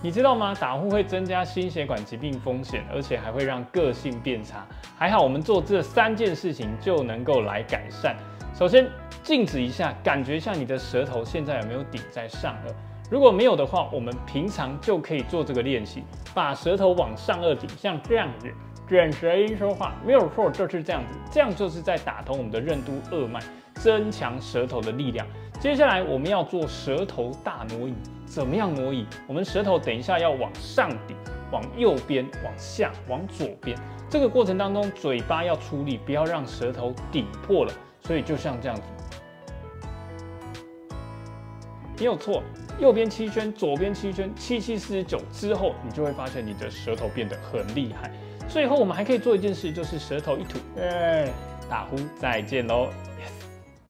你知道吗？打呼会增加心血管疾病风险，而且还会让个性变差。还好我们做这3件事情就能够来改善。首先，静止一下，感觉一下你的舌头现在有没有顶在上颚。如果没有的话，我们平常就可以做这个练习，把舌头往上颚顶，像这样子，卷舌音说话，没有错，就是这样子。这样就是在打通我们的任督二脉，增强舌头的力量。接下来我们要做舌头大挪移，怎么样挪移？我们舌头等一下要往上顶，往右边，往下，往左边。这个过程当中，嘴巴要出力，不要让舌头顶破了。所以就像这样子，没有错，右边7圈，左边7圈，7749之后，你就会发现你的舌头变得很厉害。最后我们还可以做一件事，就是舌头一吐，打呼，再见喽。